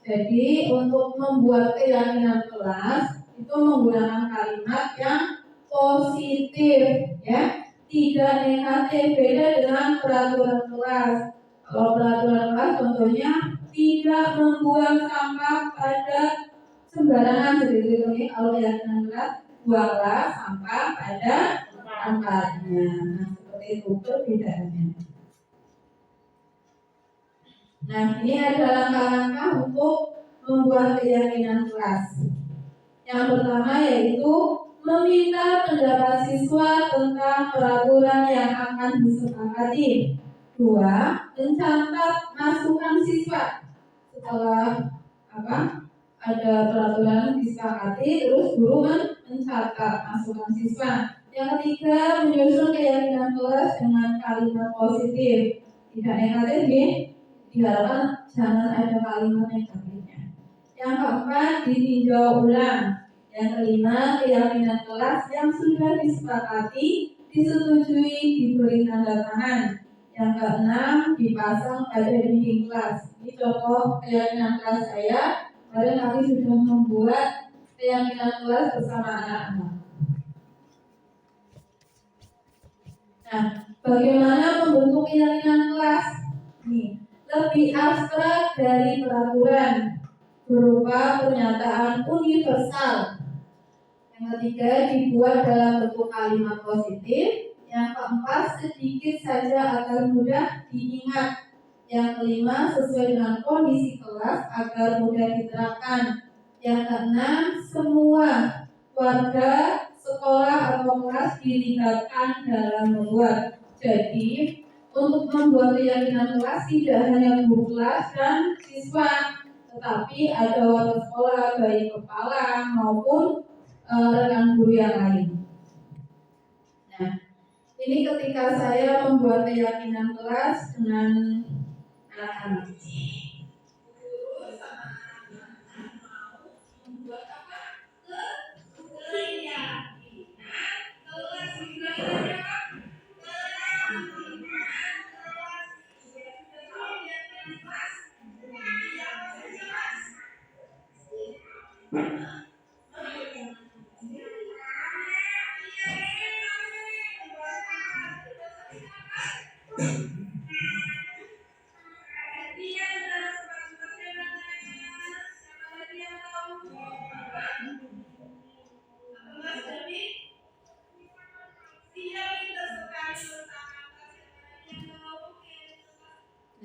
Jadi untuk membuat keyakinan kelas itu menggunakan kalimat yang positif, ya, tidak negatif. Beda dengan peraturan kelas. Kalau peraturan kelas contohnya tidak membuang sampah pada sembarangan seperti itu. Kalau keyakinan kelas buanglah sampah pada tempatnya. Nah, seperti seperti itu perbedaannya. Nah, ini ada langkah-langkah untuk membuat keyakinan kelas. Yang pertama yaitu meminta pendapat siswa tentang peraturan yang akan disepakati. 2. Mencatat masukan siswa. Setelah ada peraturan disepakati, terus guru mencatat masukan siswa. Yang ketiga, menyusun keyakinan kelas dengan kalimat positif, tidak negatif. Diharapkan jangan ada kalimat negatifnya. Yang keempat, ditinjau ulang. Yang kelima, keyakinan kelas yang sudah disepakati, disetujui, diberi tanda tangan. Yang keenam, dipasang pada dinding kelas. Ini contoh keyakinan kelas saya. Kemarin kami sudah membuat keyakinan kelas bersama anak-anak. Nah, bagaimana membentuk keyakinan kelas? Nih, lebih abstrak dari peraturan, berupa pernyataan universal. Yang ketiga, dibuat dalam bentuk kalimat positif. Yang keempat, sedikit saja agar mudah diingat. Yang kelima, sesuai dengan kondisi kelas agar mudah diterapkan. Yang keenam, semua warga, sekolah atau kelas dilibatkan dalam membuat. Jadi, untuk membuat keyakinan kelas tidak hanya guru kelas dan siswa, tetapi ada warga sekolah, baik kepala maupun rekan guru yang lain. Nah, ini ketika saya membuat keyakinan kelas dengan anak-anak.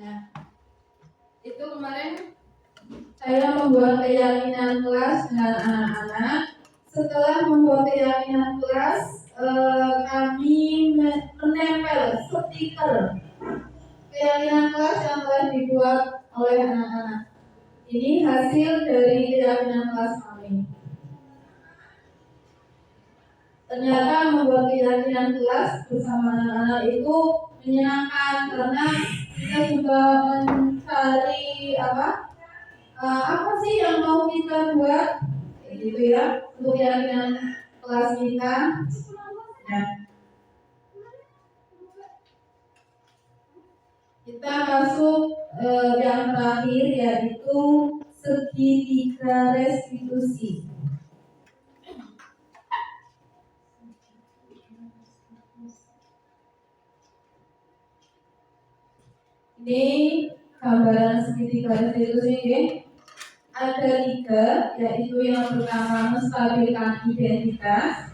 Nah, itu kemarin saya membuat keyakinan kelas dengan anak-anak. Setelah membuat keyakinan kelas, kami menempel stiker keyakinan kelas yang telah dibuat oleh anak-anak. Ini hasil dari keyakinan kelas kami. Ternyata membuat keyakinan kelas bersama anak-anak itu menyenangkan karena kita juga mencari apa sih yang mau kita buat, gitu ya, untuk keyakinan kelas kita. Nah, kita masuk yang terakhir yaitu segitiga restitusi. Ini gambaran segitiga restitusi ini. Ada 3, yaitu yang pertama menstabilkan identitas.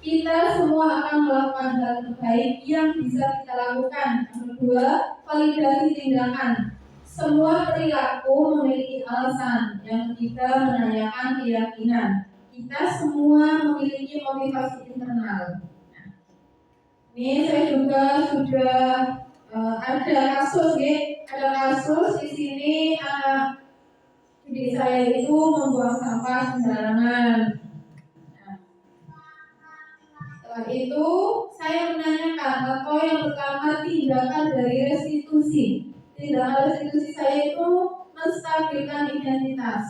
Kita semua akan melakukan hal terbaik yang bisa kita lakukan. Yang kedua, validasi tindakan. Semua perilaku memiliki alasan. Yang ketiga, menanyakan keyakinan. Kita semua memiliki motivasi internal. Ini saya juga sudah ada kasus, ya. Ada kasus di sini anak didik saya itu membuang sampah sembarangan. Nah, setelah itu saya menanyakan, atau yang pertama tindakan dari restitusi. Tindakan restitusi saya itu menstabilkan identitas.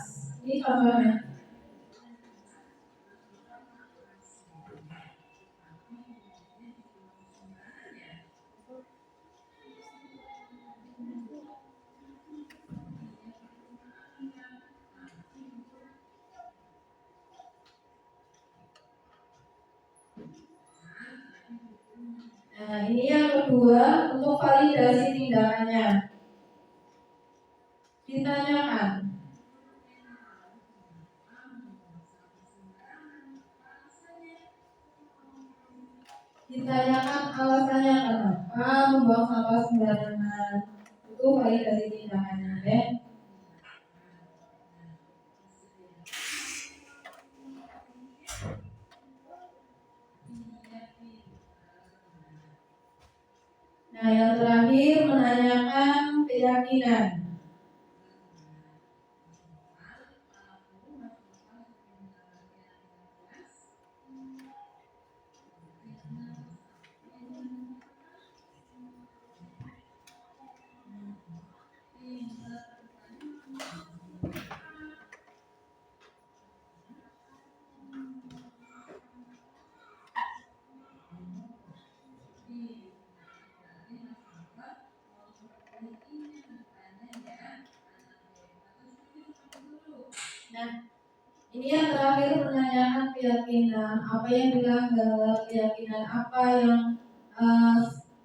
Ini contohnya. Nah, ini yang kedua, untuk validasi tindakannya. Ditanyakan, alasannya kenapa membuang sampah sembarangan. Itu validasi tindakannya, deh. Nah, yang terakhir menanyakan keyakinan. Nah, ini yang terakhir menanyakan keyakinan. Apa yang dilanggar, keyakinan apa yang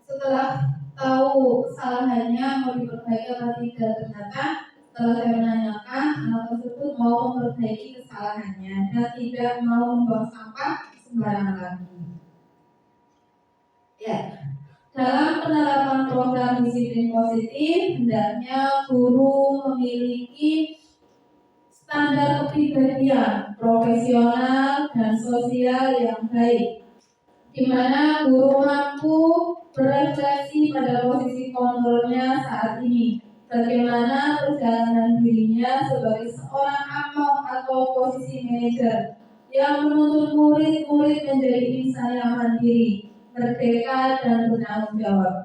setelah tahu kesalahannya mau diperbaiki atau tidak. Ternyata setelah saya menanyakan, anak tersebut mau memperbaiki kesalahannya dan tidak mau membuang sampah sembarangan lagi. Ya, dalam penerapan program disiplin positif, hendaknya guru memiliki standar kepribadian profesional dan sosial yang baik, di mana guru mampu berefleksi pada posisi kontrolnya saat ini, bagaimana perjalanan dirinya sebagai seorang amok atau posisi manajer yang menuntut murid-murid menjadi insan yang mandiri, merdeka dan bertanggung jawab.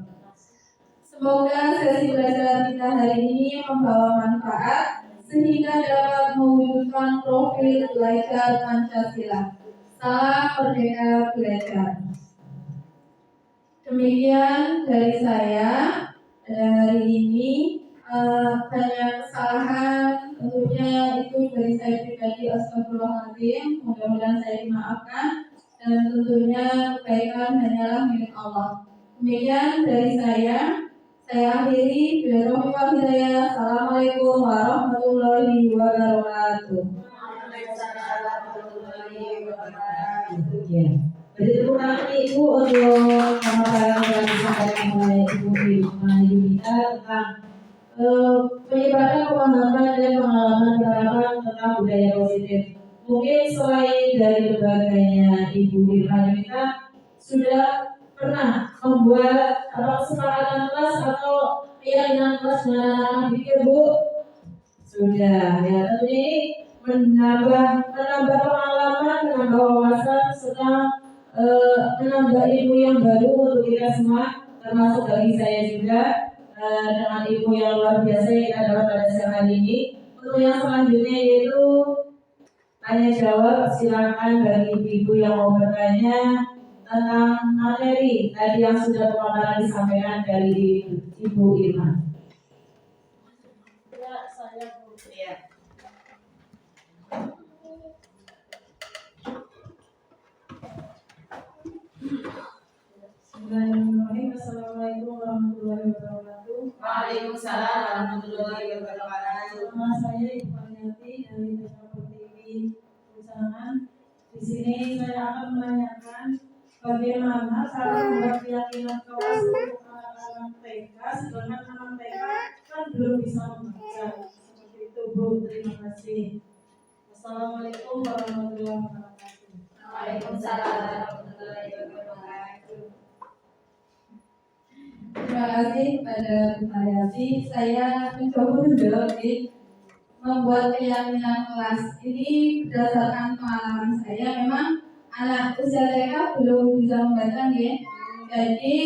Semoga sesi belajar kita hari ini membawa manfaat sehingga dapat mewujudkan profil belajar Pancasila. Salam Merdeka Belajar. Demikian dari saya hari ini. Banyak kesalahan, tentunya itu dari saya pribadi, astagfirullahaladzim. Mudah-mudahan saya dimaafkan dan tentunya kebaikan hanyalah milik Allah. Demikian dari saya akhiri. Bismillahirrahmanirrahim. Assalamualaikum warahmatullahi wabarakatuh. Ya. Beri tepuk tangan Ibu untuk pemaparan yang disampaikan oleh Ibu Yunita tentang penyebaran pemahaman dan pengalaman penerapan tentang budaya positif. Mungkin selain dari berbagai Ibu Yunita sudah pernah membuat kesepakatan kelas atau keyakinan kelas dengan anak-anak pikir, Bu? Sudah, ya tentunya ini menambah pengalaman, menambah wawasan, serta menambah ilmu yang baru untuk kita semua, termasuk bagi saya juga, dengan ilmu yang luar biasa yang kita dapat pada siang hari ini. Untuk yang selanjutnya yaitu tanya jawab, silakan bagi ibu-ibu yang mau bertanya tentang materi tadi yang sudah pemaparan disampaikan dari Ibu Irma. Ya, saya Bu. Ya. Bismillahirrahmanirrahim. Assalamualaikum warahmatullahi wabarakatuh. Waalaikumsalam warahmatullahi wabarakatuh. Nama saya Ibu Pariyati dari Teknoper TV Usahaan. Di sini saya akan menanyakan bagaimana cara membuat keyakinan kelas untuk anak-anak TK, sedangkan anak TK kan belum bisa membaca. Seperti itu, Bu. Terima kasih. Assalamualaikum warahmatullahi wabarakatuh. Waalaikumsalam warahmatullahi wabarakatuh. Terima kasih kepada Bu Hayati. Saya mencoba menjawab membuat keyakinan kelas ini berdasarkan pengalaman saya. Memang anak usia TK belum bisa membaca, ya. Jadi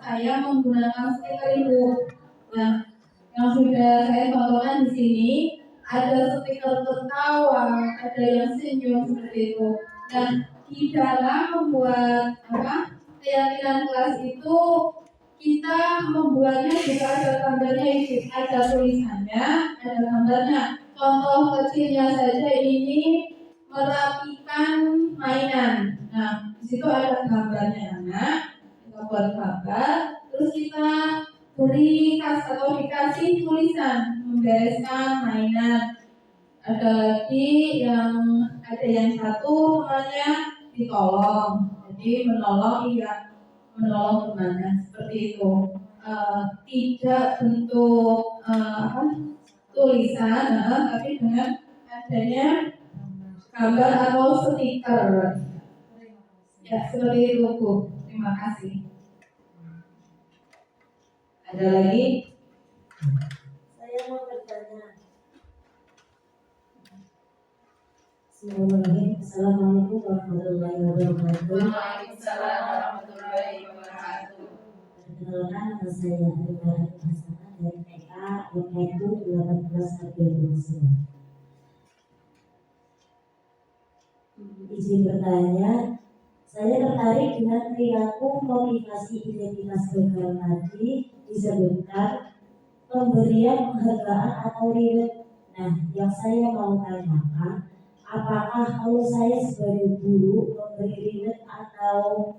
saya menggunakan stiker Ibu. Nah, yang sudah saya contohkan di sini ada stiker tertawa, ada yang senyum seperti itu. Dan di dalam membuat keyakinan kelas itu kita membuatnya juga ada gambarnya, ada tulisannya, ada gambarnya. Contoh kecilnya saja ini merapikan mainan. Nah, di situ ada gambarnya anak, kita buat gambar, terus kita beri atau dikasih tulisan membereskan mainan. Ada lagi ada yang satu namanya ditolong, jadi menolong, iya. menolong temannya seperti itu. Tidak bentuk tulisan, tapi dengan adanya gambar atau stiker. Ya, seperti itu Bu. Terima kasih. Ada lagi? Saya mau bertanya. Bismillahirrahmanirrahim. Assalamualaikum warahmatullahi wabarakatuh. Waalaikumsalam warahmatullahi wabarakatuh. Perkenalkan, nama saya Ibarat Hasanah dari TK YPU 18 Izin bertanya, saya tertarik dengan perilaku motivasi identitas gagal tadi disebutkan pemberian penghargaan atau reward. Nah, yang saya mau tanyakan, apakah kalau saya sebagai guru memberi reward atau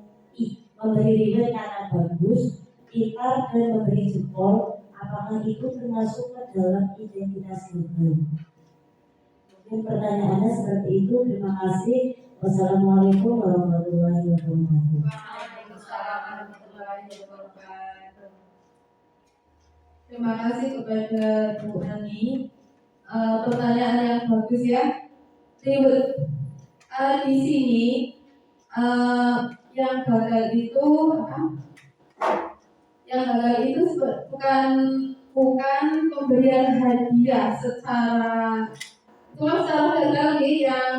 memberi reward karena bagus, pintar dan memberi jempol, apakah itu termasuk ke dalam identitas gagal? Mungkin pertanyaannya seperti itu. Terima kasih. Wassalamualaikum warahmatullahi wabarakatuh. Waalaikumsalam warahmatullahi wabarakatuh. Terima kasih kepada Bu Ani. Pertanyaan yang bagus ya. Ribet. Di sini yang gagal itu apa? Yang gagal itu bukan pemberian hadiah secara gagal yang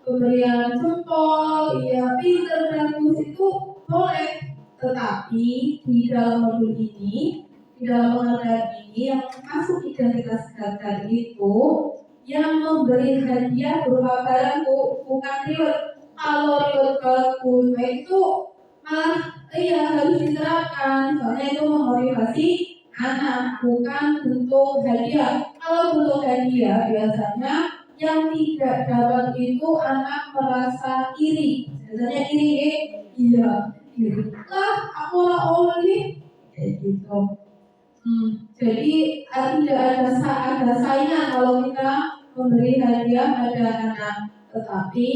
pemberian jempol, ya pinter bagus itu boleh, tetapi di dalam modul ini, di dalam pengertian ini yang masuk identitas gagal itu yang memberi hadiah berupa barang bukan reward. Kalau reward bagus, itu malah harus diterapkan, soalnya itu memotivasi anak, bukan bentuk hadiah. Kalau bentuk hadiah biasanya yang tidak dapat itu anak merasa iri. Biasanya iri, iri. Lah, aku Allah nih, kayak gitu. Jadi tidak ada saingan kalau kita memberi hadiah pada anak. Tetapi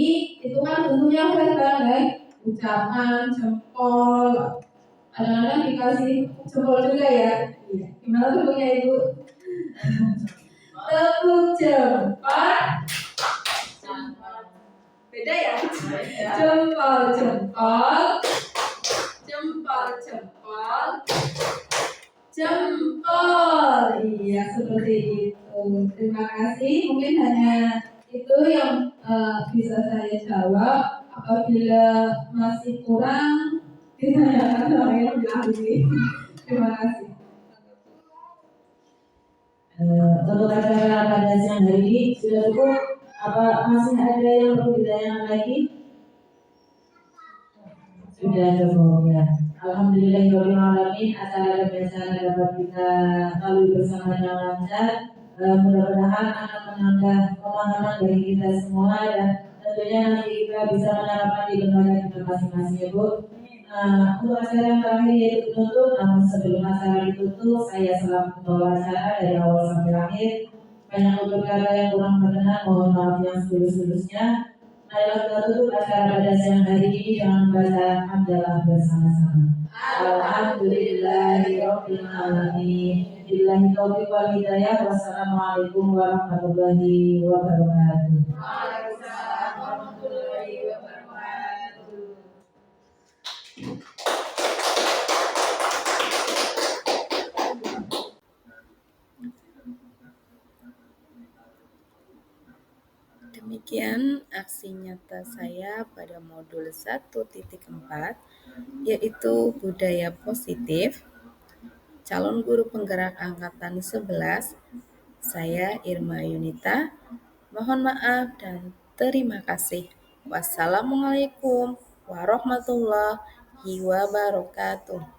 itu kan bentuknya baik, ucapan, jempol. Kadang-kadang dikasih jempol juga ya. Gimana bentuknya Ibu? Tepuk jempol. Beda ya? Jempol. Iya, seperti itu. Terima kasih. Mungkin hanya itu yang bisa saya jawab. Apabila masih kurang, ditanyakan sama yang ahli. Terima kasih. Untuk acara pada siang hari ini sudah cukup? Apa masih ada yang perlu ditanyakan lagi? Sudah cukup ya. Alhamdulillahirrahmanirrahim, acara kebiasaan dapat kita lalui bersama dengan lancar. Mudah-mudahan akan menambah pemahaman dari kita semua dan tentunya nanti kita bisa menerapkan di lembaga kita masing-masing ya Bu. Untuk acara yang terakhir yaitu penutup, namun sebelum acara ditutup, saya selaku pembawa acara dari awal sampai akhir. Banyak perkara yang kurang berkenan, mohon maaf yang setulus-tulusnya. Marilah kita tutup acara pada siang hari ini dengan membaca hamdalah bersama-sama. Alhamdulillahirabbil alamin. Billahi taufiq wal hidayah. Wassalamualaikum warahmatullahi wabarakatuh. Waalaikumsalam warahmatullahi wabarakatuh. Demikian aksi nyata saya pada modul 1.4, yaitu budaya positif. Calon guru penggerak angkatan 11, saya Irma Yunita. Mohon maaf dan terima kasih. Wassalamualaikum warahmatullahi wabarakatuh.